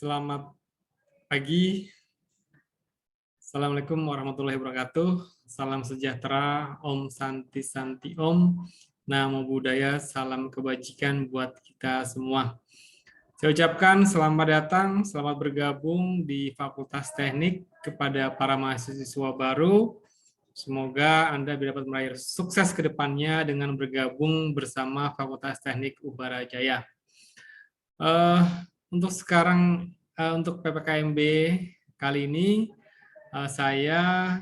Selamat pagi. Assalamualaikum warahmatullahi wabarakatuh. Salam sejahtera, Om Santi Santi Om. Namo Buddhaya, salam kebajikan buat kita semua. Saya ucapkan selamat datang, selamat bergabung di Fakultas Teknik kepada para mahasiswa baru. Semoga Anda dapat meraih sukses ke depannya dengan bergabung bersama Fakultas Teknik Ubara Jaya. Untuk sekarang, untuk PPKMB kali ini, saya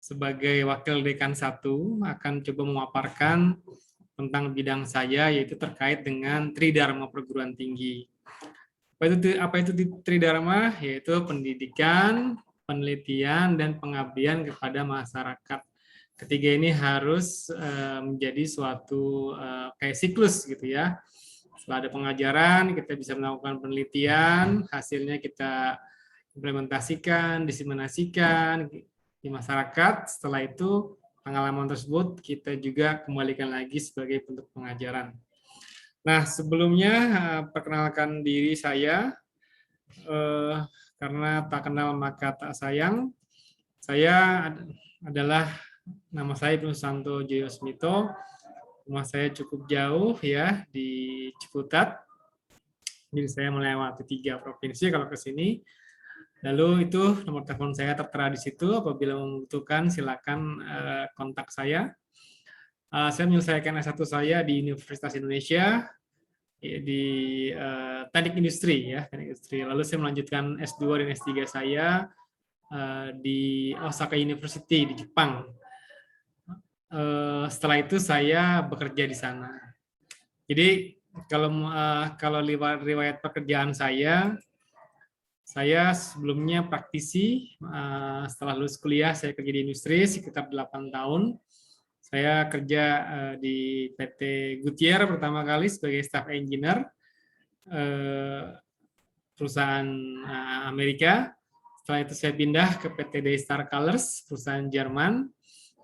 sebagai Wakil Dekan 1 akan coba memaparkan tentang bidang saya, yaitu terkait dengan Tridharma Perguruan Tinggi. Apa itu Tridharma? Yaitu pendidikan, penelitian, dan pengabdian kepada masyarakat. Ketiga ini harus menjadi suatu kayak siklus gitu ya. Setelah ada pengajaran, kita bisa melakukan penelitian, hasilnya kita implementasikan, diseminasikan di masyarakat. Setelah itu, pengalaman tersebut kita juga kembalikan lagi sebagai bentuk pengajaran. Nah, sebelumnya perkenalkan diri saya, karena tak kenal maka tak sayang. Saya adalah, nama saya Ibnu Santo Joyosmito. Rumah saya cukup jauh ya, di Ciputat. Jadi saya melewati 3 provinsi kalau ke sini. Lalu itu nomor telepon saya tertera di situ. Apabila membutuhkan silakan kontak saya. Saya menyelesaikan S1 saya di Universitas Indonesia di Teknik Industri ya, Teknik Industri. Lalu saya melanjutkan S2 dan S3 saya di Osaka University di Jepang. Setelah itu saya bekerja di sana. Jadi kalau riwayat pekerjaan saya sebelumnya praktisi. Setelah lulus kuliah saya kerja di industri sekitar 8 tahun. Saya kerja di PT Goodyear pertama kali sebagai staff engineer, perusahaan Amerika. Setelah itu saya pindah ke PT Daystar Colors, perusahaan Jerman.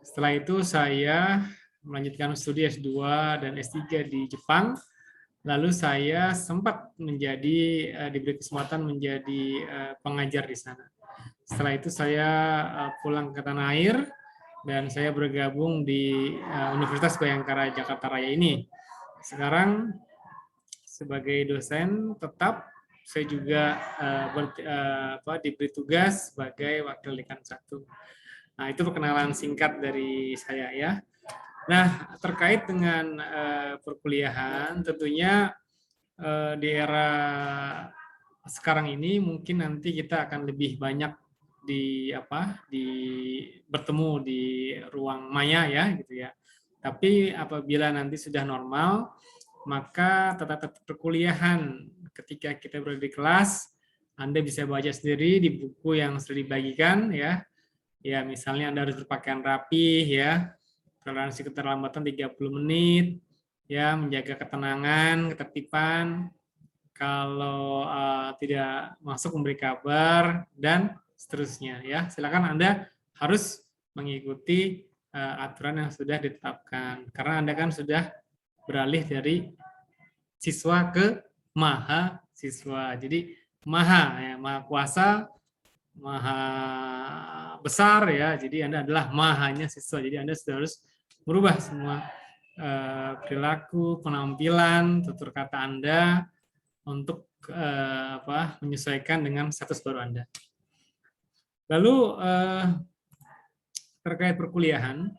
Setelah itu saya melanjutkan studi S2 dan S3 di Jepang. Lalu saya sempat diberi kesempatan menjadi pengajar di sana. Setelah itu saya pulang ke tanah air dan saya bergabung di Universitas Bhayangkara Jakarta Raya ini. Sekarang sebagai dosen tetap, saya juga diberi tugas sebagai Wakil Dekan 1. Nah, itu perkenalan singkat dari saya ya. Nah, terkait dengan perkuliahan, tentunya di era sekarang ini mungkin nanti kita akan lebih banyak bertemu di ruang maya ya gitu ya. Tapi apabila nanti sudah normal, maka tata perkuliahan ketika kita berada di kelas, Anda bisa baca sendiri di buku yang sudah dibagikan ya. Ya, misalnya Anda harus berpakaian rapi ya, toleransi keterlambatan 30 menit, ya, menjaga ketenangan, ketertiban, kalau tidak masuk memberi kabar, dan seterusnya. Ya, silakan Anda harus mengikuti aturan yang sudah ditetapkan, karena Anda kan sudah beralih dari siswa ke mahasiswa. Jadi maha, ya, maha kuasa, maha besar ya, jadi Anda adalah mahanya siswa, jadi Anda sudah harus merubah semua perilaku, penampilan, tutur kata Anda untuk menyesuaikan dengan status baru Anda. Lalu terkait perkuliahan,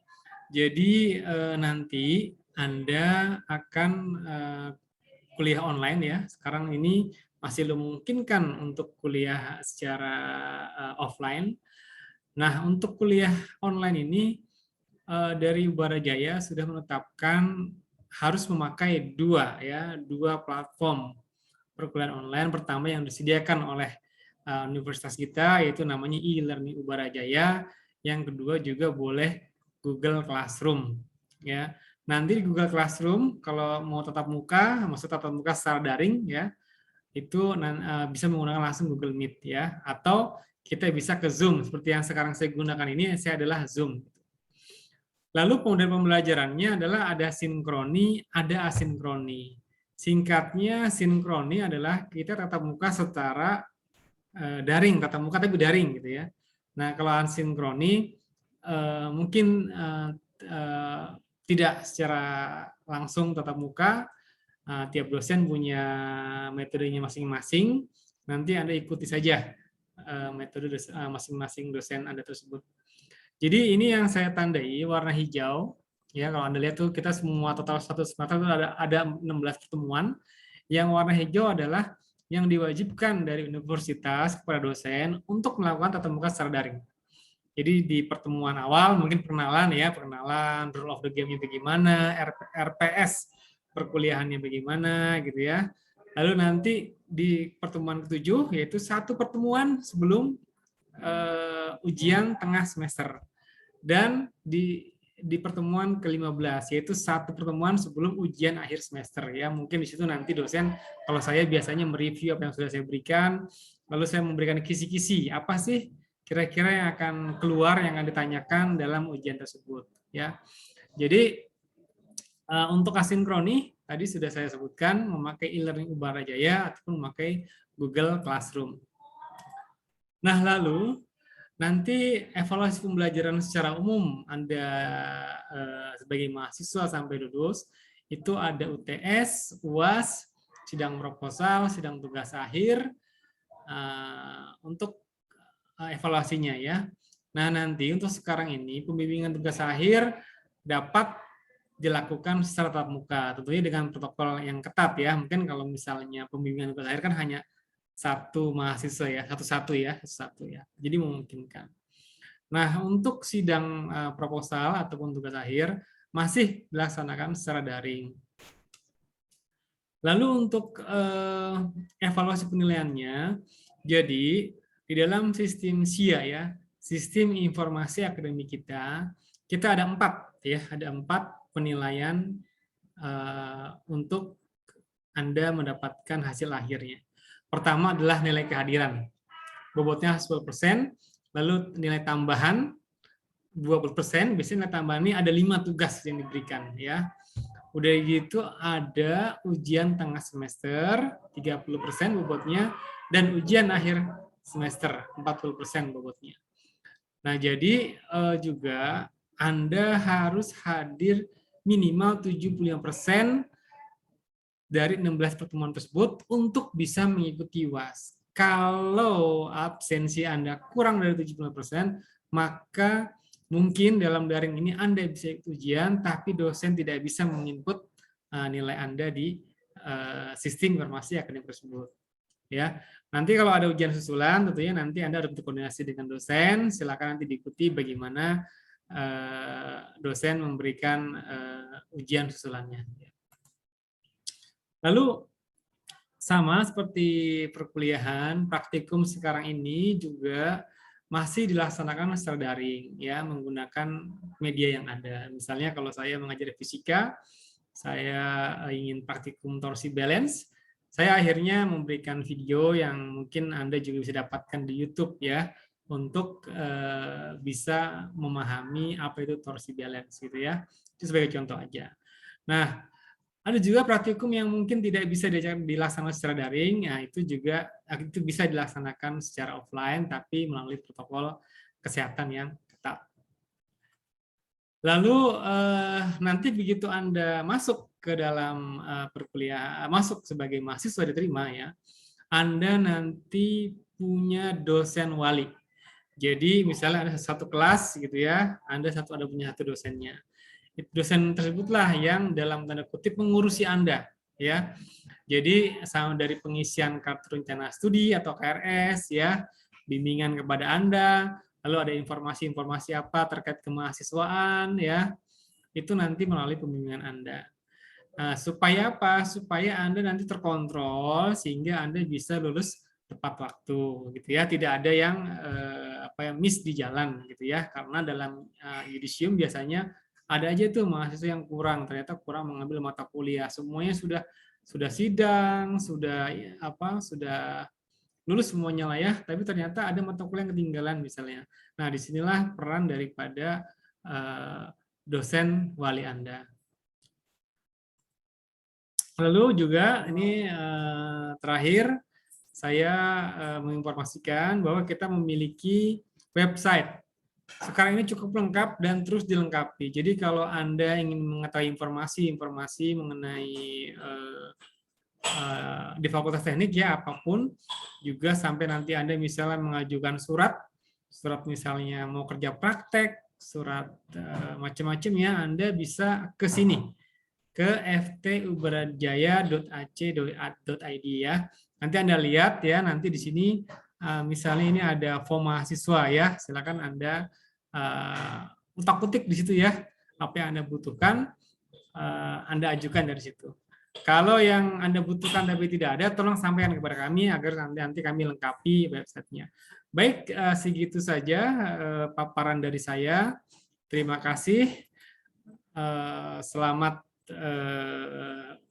jadi nanti Anda akan kuliah online ya, sekarang ini masih memungkinkan untuk kuliah secara offline. Nah, untuk kuliah online ini dari Ubara Jaya sudah menetapkan harus memakai dua platform perkuliahan online. Pertama yang disediakan oleh universitas kita yaitu namanya e-learning Ubara Jaya. Yang kedua juga boleh Google Classroom ya. Nanti di Google Classroom kalau mau tatap muka, maksud tatap muka secara daring ya, itu bisa menggunakan langsung Google Meet ya, atau kita bisa ke Zoom seperti yang sekarang saya gunakan ini, saya adalah Zoom. Lalu kemudian pembelajarannya adalah ada sinkroni, ada asinkroni. Singkatnya, sinkroni adalah kita tatap muka secara daring, tatap muka tapi daring gitu ya. Nah, kalau asinkroni mungkin tidak secara langsung tatap muka, tiap dosen punya metodenya masing-masing, nanti Anda ikuti saja metode masing-masing dosen Anda tersebut. Jadi ini yang saya tandai warna hijau, ya kalau Anda lihat tuh kita semua total satu semester itu ada 16 pertemuan. Yang warna hijau adalah yang diwajibkan dari universitas kepada dosen untuk melakukan tatap muka secara daring. Jadi di pertemuan awal mungkin perkenalan, rule of the game-nya bagaimana, RPS perkuliahannya bagaimana gitu ya. Lalu nanti di pertemuan ke-7 yaitu satu pertemuan sebelum ujian tengah semester. Dan di pertemuan ke-15 yaitu satu pertemuan sebelum ujian akhir semester ya. Mungkin di situ nanti dosen, kalau saya biasanya mereview apa yang sudah saya berikan, lalu saya memberikan kisi-kisi apa sih kira-kira yang akan keluar yang akan ditanyakan dalam ujian tersebut ya. Jadi untuk asinkroni tadi sudah saya sebutkan memakai e-learning Ubara Jaya ataupun memakai Google Classroom. Nah, lalu nanti evaluasi pembelajaran secara umum Anda sebagai mahasiswa sampai lulus itu ada UTS, UAS, sidang proposal, sidang tugas akhir untuk evaluasinya ya. Nah, nanti untuk sekarang ini pembimbingan tugas akhir dapat dilakukan secara tatap muka, tentunya dengan protokol yang ketat ya. Mungkin kalau misalnya pembimbingan tugas akhir kan hanya satu mahasiswa ya, satu-satu ya. Jadi memungkinkan. Nah, untuk sidang proposal ataupun tugas akhir masih dilaksanakan secara daring. Lalu untuk evaluasi penilaiannya, jadi di dalam sistem SIA ya, sistem informasi akademik kita ada 4 ya, ada 4 penilaian untuk Anda mendapatkan hasil akhirnya. Pertama adalah nilai kehadiran. Bobotnya 10%, lalu nilai tambahan 20%, biasanya nilai tambahan ini ada 5 tugas yang diberikan ya. Udah gitu ada ujian tengah semester 30% bobotnya dan ujian akhir semester 40% bobotnya. Nah, jadi juga Anda harus hadir minimal 75% dari 16 pertemuan tersebut untuk bisa mengikuti UAS. Kalau absensi Anda kurang dari 70%, maka mungkin dalam daring ini Anda bisa ikut ujian, tapi dosen tidak bisa menginput nilai Anda di sistem informasi akademik tersebut. Ya, nanti kalau ada ujian susulan, tentunya nanti Anda harus berkoordinasi dengan dosen. Silakan nanti diikuti bagaimana dosen memberikan ujian susulannya. Lalu sama seperti perkuliahan, praktikum sekarang ini juga masih dilaksanakan secara daring ya, menggunakan media yang ada. Misalnya kalau saya mengajar fisika, saya ingin praktikum torsi balance, saya akhirnya memberikan video yang mungkin Anda juga bisa dapatkan di YouTube ya, untuk bisa memahami apa itu torsi balance gitu ya. Itu sebagai contoh aja. Nah, ada juga praktikum yang mungkin tidak bisa dilaksanakan secara daring, ya itu juga itu bisa dilaksanakan secara offline, tapi melalui protokol kesehatan yang ketat. Lalu nanti begitu Anda masuk ke dalam perkuliahan, masuk sebagai mahasiswa diterima ya, Anda nanti punya dosen wali. Jadi misalnya ada satu kelas gitu ya, Anda ada punya satu dosennya. Dosen tersebutlah yang dalam tanda kutip mengurusi Anda ya. Jadi sama dari pengisian kartu rencana studi atau KRS ya, bimbingan kepada Anda, lalu ada informasi-informasi apa terkait kemahasiswaan ya, itu nanti melalui pembimbingan Anda. Nah, supaya apa? Supaya Anda nanti terkontrol sehingga Anda bisa lulus tepat waktu gitu ya, tidak ada yang miss di jalan gitu ya, karena dalam yudisium biasanya ada aja tuh mahasiswa yang ternyata kurang mengambil mata kuliah, semuanya sudah sidang, sudah lulus semuanya lah ya, tapi ternyata ada mata kuliah yang ketinggalan misalnya. Nah, disinilah peran daripada dosen wali Anda. Lalu juga ini terakhir saya menginformasikan bahwa kita memiliki website. Sekarang ini cukup lengkap dan terus dilengkapi. Jadi kalau Anda ingin mengetahui informasi mengenai di Fakultas Teknik ya apapun, juga sampai nanti Anda misalnya mengajukan surat misalnya mau kerja praktek, surat macam-macam ya, Anda bisa ke sini, ke ftuberajaya.ac.id ya. Nanti Anda lihat ya, nanti di sini misalnya ini ada form mahasiswa ya, silakan Anda utak-utik di situ ya, apa yang Anda butuhkan, Anda ajukan dari situ. Kalau yang Anda butuhkan tapi tidak ada, tolong sampaikan kepada kami agar nanti kami lengkapi websitenya. Baik, segitu saja paparan dari saya. Terima kasih. Selamat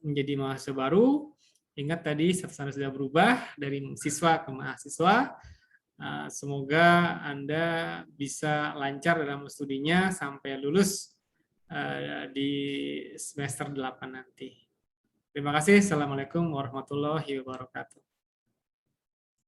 menjadi mahasiswa baru. Ingat tadi status Anda sudah berubah dari siswa ke mahasiswa. Semoga Anda bisa lancar dalam studinya sampai lulus di semester 8 nanti. Terima kasih. Assalamualaikum warahmatullahi wabarakatuh.